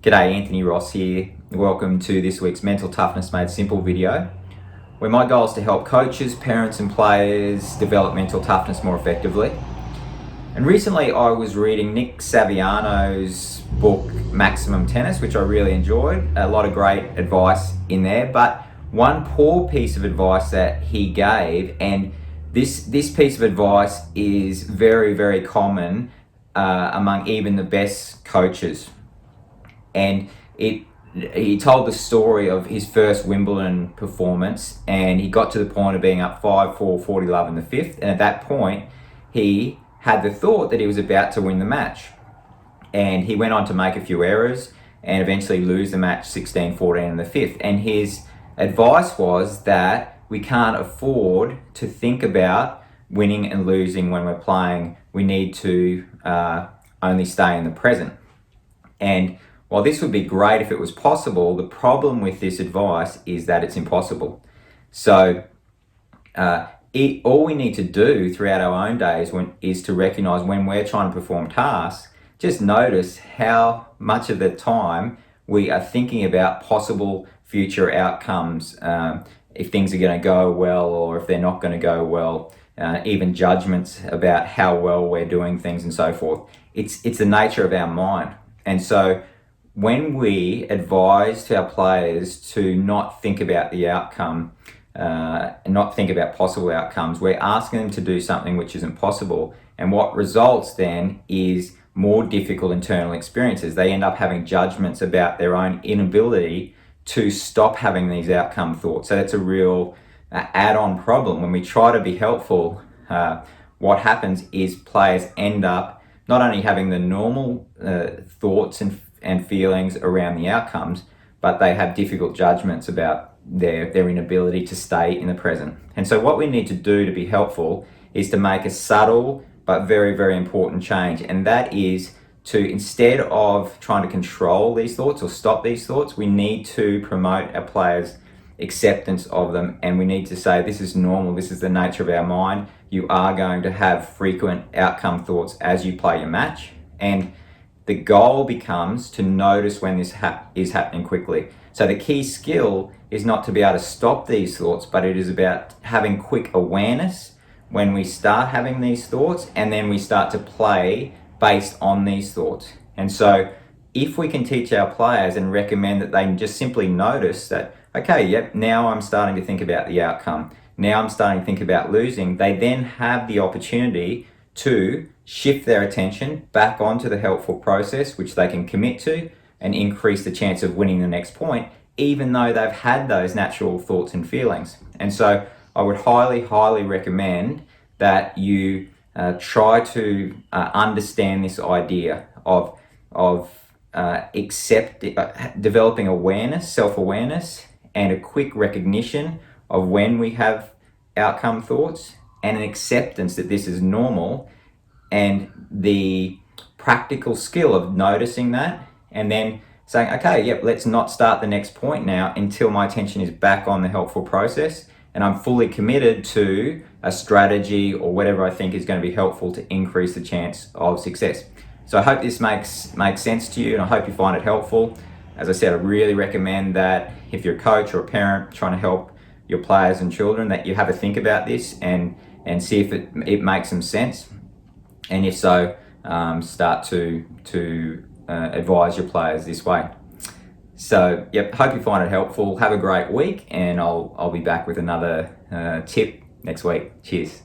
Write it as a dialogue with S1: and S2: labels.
S1: G'day, Anthony Ross here. Welcome to this week's Mental Toughness Made Simple video, where my goal is to help coaches, parents and players develop mental toughness more effectively. And recently I was reading Nick Saviano's book, Maximum Tennis, which I really enjoyed. A lot of great advice in there, but one poor piece of advice that he gave, and this piece of advice is very, very common among even the best coaches. And he told the story of his first Wimbledon performance, and he got to the point of being up 5-4, 40 love in the fifth, and at that point he had the thought that he was about to win the match, and he went on to make a few errors and eventually lose the match 16-14 in the fifth. And his advice was that we can't afford to think about winning and losing when we're playing. We need to only stay in the present. And while this would be great if it was possible, the problem with this advice is that it's impossible. So all we need to do throughout our own days is to recognize when we're trying to perform tasks, just notice how much of the time we are thinking about possible future outcomes, if things are going to go well or if they're not going to go well, even judgments about how well we're doing things and so forth. It's the nature of our mind. And so when we advise to our players to not think about the outcome, and not think about possible outcomes, we're asking them to do something which isn't possible. And what results then is more difficult internal experiences. They end up having judgments about their own inability to stop having these outcome thoughts. So that's a real add-on problem. When we try to be helpful, what happens is players end up not only having the normal thoughts and feelings around the outcomes, but they have difficult judgments about their inability to stay in the present. And so what we need to do to be helpful is to make a subtle but very, very important change. And that is to, instead of trying to control these thoughts or stop these thoughts, we need to promote our players' acceptance of them. And we need to say, this is normal, this is the nature of our mind. You are going to have frequent outcome thoughts as you play your match. And the goal becomes to notice when this is happening quickly. So the key skill is not to be able to stop these thoughts, but it is about having quick awareness when we start having these thoughts, and then we start to play based on these thoughts. And so if we can teach our players and recommend that they can just simply notice that, okay, yep, now I'm starting to think about the outcome. Now I'm starting to think about losing. They then have the opportunity to shift their attention back onto the helpful process, which they can commit to and increase the chance of winning the next point, even though they've had those natural thoughts and feelings. And so I would highly, highly recommend that you try to understand this idea of developing awareness, self-awareness, and a quick recognition of when we have outcome thoughts, and an acceptance that this is normal, and the practical skill of noticing that and then saying, okay, yep, let's not start the next point now until my attention is back on the helpful process and I'm fully committed to a strategy or whatever I think is going to be helpful to increase the chance of success. So I hope this makes sense to you, and I hope you find it helpful. As I said, I really recommend that if you're a coach or a parent trying to help your players and children, that you have a think about this and see if it makes some sense. And if so, start to advise your players this way. So, yep, hope you find it helpful. Have a great week, and I'll be back with another tip next week. Cheers.